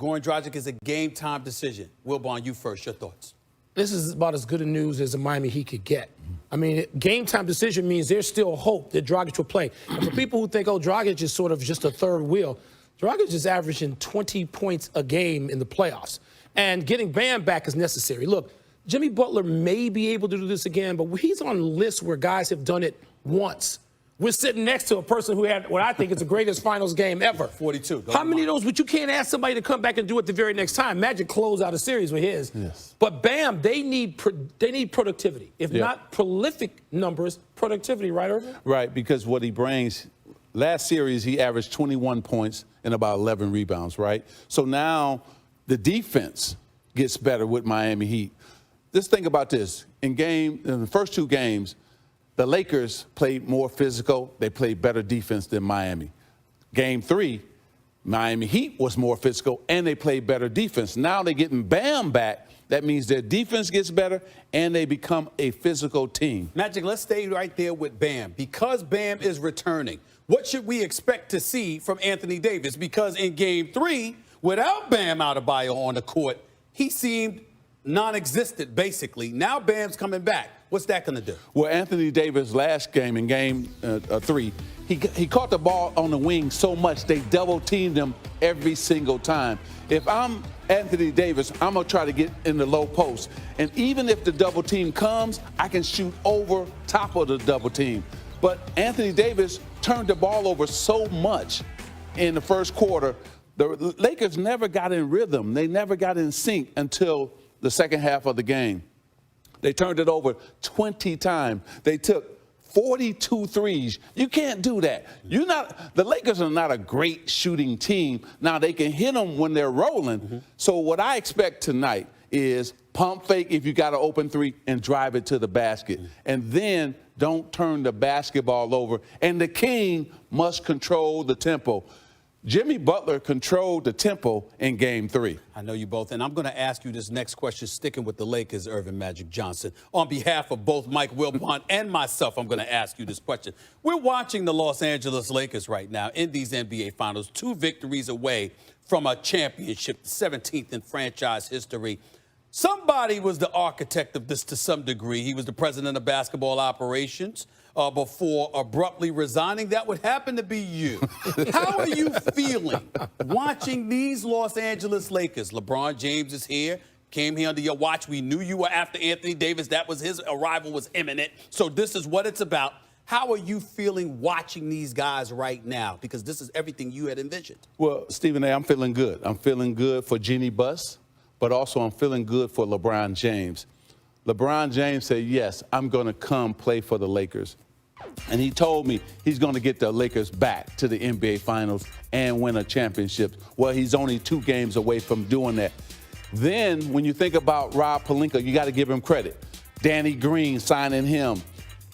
Goran Dragic is a game-time decision. Wilbon, you first. Your thoughts? This is about as good a news as the Miami Heat could get. I mean, game-time decision means there's still hope that Dragic will play. And for people who think, oh, Dragic is sort of just a third wheel, Dragic is averaging 20 points a game in the playoffs. And getting Bam back is necessary. Look, Jimmy Butler may be able to do this again, but he's on lists where guys have done it once. We're sitting next to a person who had what I think is the greatest finals game ever. 42. How many of those? But you can't ask somebody to come back and do it the very next time. Magic closed out a series with his. Yes. But Bam, they need productivity. If not prolific numbers, productivity, right, Irvin? Right, because what he brings, last series he averaged 21 points and about 11 rebounds, right? So now the defense gets better with Miami Heat. Just think about this. In the first two games, the Lakers played more physical. They played better defense than Miami. Game 3, Miami Heat was more physical, and they played better defense. Now they're getting Bam back. That means their defense gets better, and they become a physical team. Magic, let's stay right there with Bam. Because Bam is returning, what should we expect to see from Anthony Davis? Because in Game 3, without Bam Adebayo on the court, he seemed non-existent, basically. Now Bam's coming back. What's that going to do? Well, Anthony Davis last game, in Game 3, he caught the ball on the wing so much they double-teamed him every single time. If I'm Anthony Davis, I'm going to try to get in the low post. And even if the double team comes, I can shoot over top of the double team. But Anthony Davis turned the ball over so much in the first quarter, the Lakers never got in rhythm. They never got in sync until the second half of the game. They turned it over 20 times. They took 42 threes. You can't do that. The Lakers are not a great shooting team. Now, they can hit them when they're rolling. So what I expect tonight is pump fake if you got an open three and drive it to the basket. And then don't turn the basketball over. And the king must control the tempo. Jimmy Butler controlled the tempo in Game 3. I know you both, and I'm going to ask you this next question, sticking with the Lakers, Irvin Magic Johnson. On behalf of both Mike Wilbon and myself, I'm going to ask you this question. We're watching the Los Angeles Lakers right now in these NBA Finals, 2 victories away from a championship, the 17th in franchise history. Somebody was the architect of this to some degree. He was the president of basketball operations before abruptly resigning. That would happen to be you. How are you feeling watching these Los Angeles Lakers? LeBron James is here, came here under your watch. We knew you were after Anthony Davis. That was his arrival was imminent. So this is what it's about. How are you feeling watching these guys right now? Because this is everything you had envisioned. Well, Stephen A., I'm feeling good. I'm feeling good for Jeannie Buss, but also I'm feeling good for LeBron James. LeBron James said, yes, I'm going to come play for the Lakers. And he told me he's going to get the Lakers back to the NBA Finals and win a championship. Well, he's only 2 games away from doing that. Then when you think about Rob Pelinka, you got to give him credit. Danny Green signing him.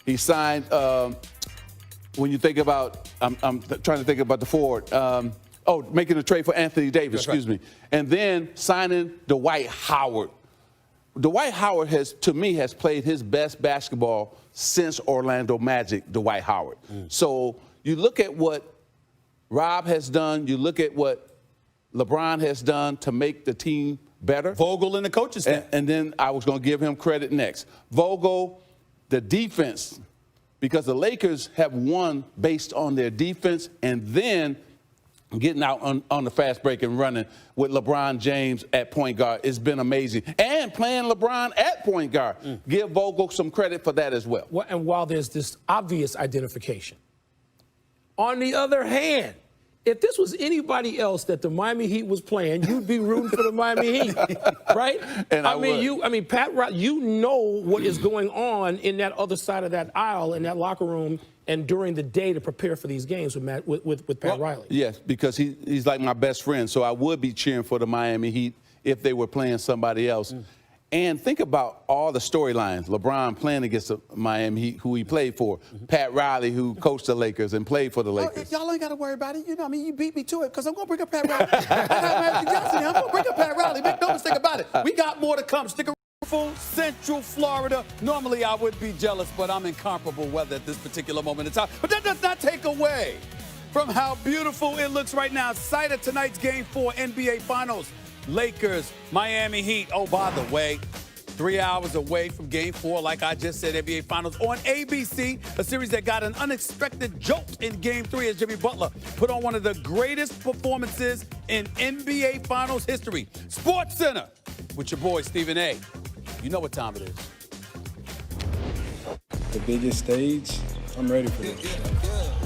He signed, when you think about, I'm trying to think about the forward, making a trade for Anthony Davis, excuse me. And then signing Dwight Howard. Dwight Howard has played his best basketball since Orlando Magic, Dwight Howard. So you look at what Rob has done, you look at what LeBron has done to make the team better. Vogel and the coaching staff. And then I was going to give him credit next. Vogel, the defense, because the Lakers have won based on their defense and then getting out on the fast break and running with LeBron James at point guard. It's been amazing. And playing LeBron at point guard. Give Vogel some credit for that as well. And while there's this obvious identification, on the other hand, if this was anybody else that the Miami Heat was playing, you'd be rooting for the Miami Heat, right? And I mean, Pat Riley, you know what is going on in that other side of that aisle, in that locker room, and during the day to prepare for these games with Pat Riley. Yes, because he's like my best friend, so I would be cheering for the Miami Heat if they were playing somebody else. And think about all the storylines. LeBron playing against the Miami Heat, who he played for. Pat Riley, who coached the Lakers and played for the Lakers. Y'all ain't got to worry about it. You know, you beat me to it because I'm going to bring up Pat Riley. I got Magic Johnson here. I'm going to bring up Pat Riley. Make no mistake about it. We got more to come. Stick around. Central Florida. Normally I would be jealous, but I'm incomparable weather at this particular moment in time. But that does not take away from how beautiful it looks right now. Site of tonight's Game 4 NBA Finals. Lakers, Miami Heat. Oh, by the way, 3 hours away from Game 4, like I just said, NBA Finals on ABC, a series that got an unexpected jolt in Game 3 as Jimmy Butler put on one of the greatest performances in NBA Finals history. Sports Center with your boy, Stephen A. You know what time it is. The biggest stage, I'm ready for this.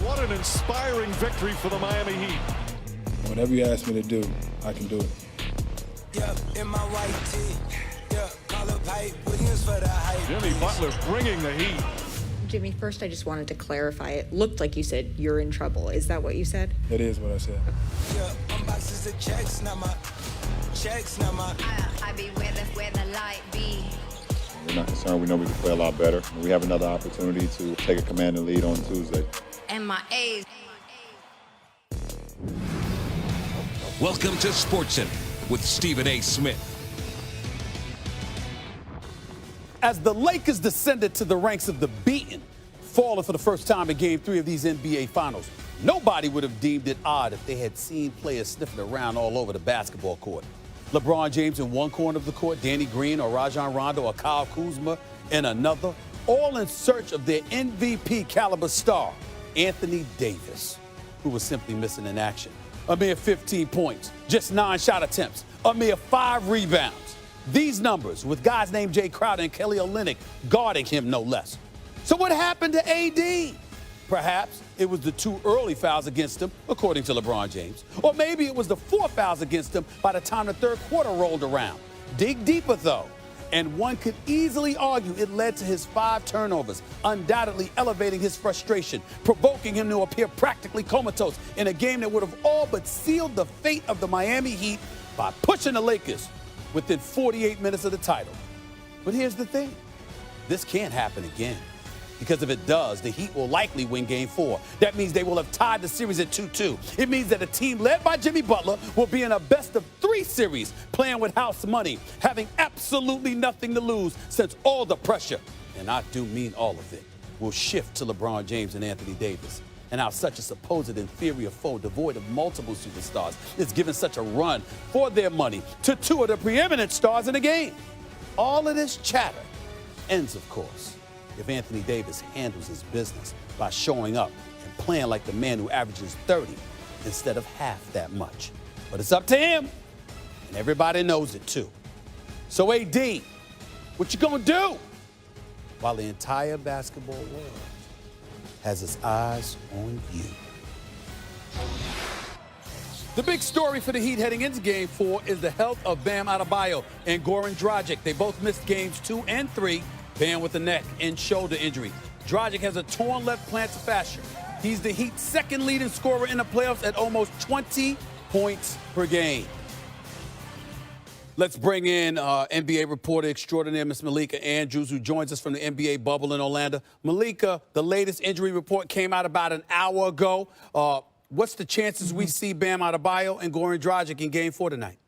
What an inspiring victory for the Miami Heat. Whatever you ask me to do, I can do it. In my white tee. Call up Hype Williams for the hype. Jimmy Butler bringing the heat. Jimmy, first I just wanted to clarify. It looked like you said you're in trouble. Is that what you said? That is what I said. Unboxes of checks, not my checks, not my. I be where the light be. We're not concerned. We know we can play a lot better. We have another opportunity to take a commanding lead on Tuesday. And my A's. Welcome to SportsCenter with Stephen A. Smith. As the Lakers descended to the ranks of the beaten, falling for the first time in Game 3 of these NBA Finals, nobody would have deemed it odd if they had seen players sniffing around all over the basketball court. LeBron James in one corner of the court, Danny Green or Rajon Rondo or Kyle Kuzma in another, all in search of their MVP caliber star, Anthony Davis, who was simply missing in action. A mere 15 points, just 9 shot attempts, a mere 5 rebounds. These numbers with guys named Jay Crowder and Kelly Olynyk guarding him no less. So what happened to AD? Perhaps it was the 2 early fouls against him, according to LeBron James. Or maybe it was the 4 fouls against him by the time the third quarter rolled around. Dig deeper, though, and one could easily argue it led to his 5 turnovers, undoubtedly elevating his frustration, provoking him to appear practically comatose in a game that would have all but sealed the fate of the Miami Heat by pushing the Lakers within 48 minutes of the title. But here's the thing. This can't happen again. Because if it does, the Heat will likely win Game 4. That means they will have tied the series at 2-2. It means that a team led by Jimmy Butler will be in a best-of-3 series, playing with house money, having absolutely nothing to lose since all the pressure, and I do mean all of it, will shift to LeBron James and Anthony Davis. And how such a supposed inferior foe, devoid of multiple superstars, is given such a run for their money to 2 of the preeminent stars in the game. All of this chatter ends, of course, if Anthony Davis handles his business by showing up and playing like the man who averages 30 instead of half that much. But it's up to him, and everybody knows it too. So AD, what you gonna do? While the entire basketball world has its eyes on you. The big story for the Heat heading into Game 4 is the health of Bam Adebayo and Goran Dragic. They both missed Games 2 and 3. Bam with a neck and shoulder injury. Dragic has a torn left plantar fascia. He's the Heat's second leading scorer in the playoffs at almost 20 points per game. Let's bring in NBA reporter extraordinaire, Miss Malika Andrews, who joins us from the NBA bubble in Orlando. Malika, the latest injury report came out about an hour ago. What's the chances we see Bam Adebayo and Goran Dragic in Game 4 tonight?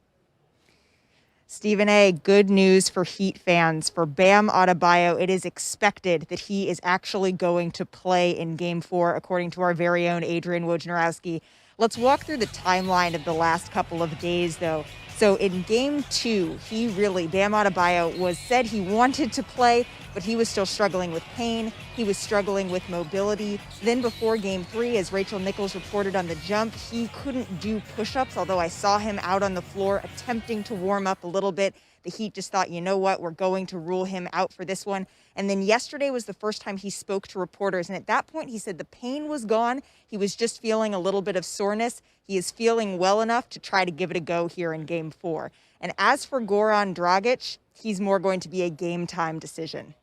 Stephen A., good news for Heat fans. For Bam Adebayo, it is expected that he is actually going to play in Game 4, according to our very own Adrian Wojnarowski. Let's walk through the timeline of the last couple of days, though. So in Game 2, Bam Adebayo said he wanted to play, but he was still struggling with pain. He was struggling with mobility. Then before Game 3, as Rachel Nichols reported on The Jump, he couldn't do push-ups, although I saw him out on the floor attempting to warm up a little bit. The Heat just thought, you know what, we're going to rule him out for this one. And then yesterday was the first time he spoke to reporters. And at that point, he said the pain was gone. He was just feeling a little bit of soreness. He is feeling well enough to try to give it a go here in Game 4. And as for Goran Dragic, he's more going to be a game-time decision.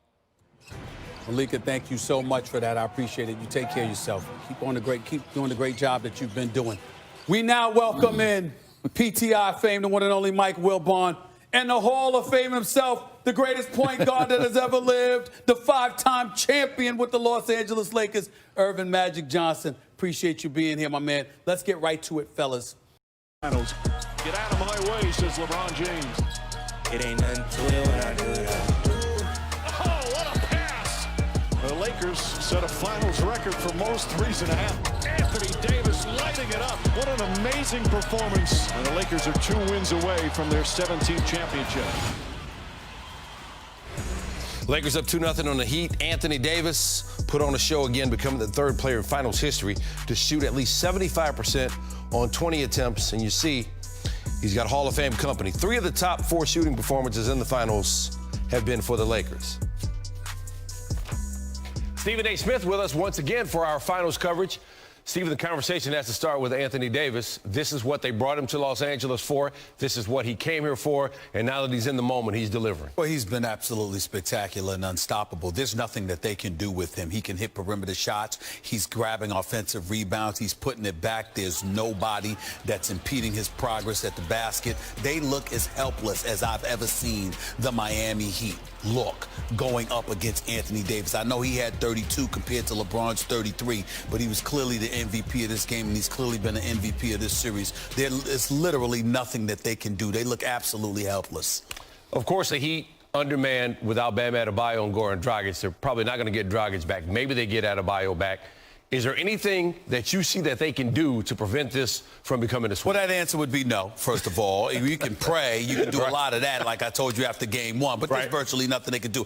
Malika, thank you so much for that. I appreciate it. You take care of yourself. Keep doing the great job that you've been doing. We now welcome in PTI fame, the one and only Mike Wilbon, and the Hall of Fame himself, the greatest point guard that has ever lived, the 5-time champion with the Los Angeles Lakers, Earvin Magic Johnson. Appreciate you being here, my man. Let's get right to it, fellas. Get out of my way, says LeBron James. It ain't nothing to it when I do it. Oh, what a pass! The Lakers set a finals record for most threes and a half. Anthony Davis just lighting it up. What an amazing performance. And the Lakers are 2 wins away from their 17th championship. Lakers up 2-0 on the Heat. Anthony Davis put on a show again, becoming the 3rd player in finals history to shoot at least 75% on 20 attempts. And you see, he's got Hall of Fame company. 3 of the top 4 shooting performances in the finals have been for the Lakers. Stephen A. Smith with us once again for our finals coverage. Stephen, the conversation has to start with Anthony Davis. This is what they brought him to Los Angeles for. This is what he came here for. And now that he's in the moment, he's delivering. Well, he's been absolutely spectacular and unstoppable. There's nothing that they can do with him. He can hit perimeter shots. He's grabbing offensive rebounds. He's putting it back. There's nobody that's impeding his progress at the basket. They look as helpless as I've ever seen the Miami Heat look going up against Anthony Davis. I know he had 32 compared to LeBron's 33, but he was clearly the MVP of this game, and he's clearly been an MVP of this series. There is literally nothing that they can do. They look absolutely helpless. Of course, the Heat undermanned without Bam Adebayo and Goran Dragic. They're probably not going to get Dragic back. Maybe they get Adebayo back. Is there anything that you see that they can do to prevent this from becoming a sweep? Well, that answer would be no, first of all. You can pray. You can do a lot of that, like I told you after game 1, but there's virtually nothing they can do.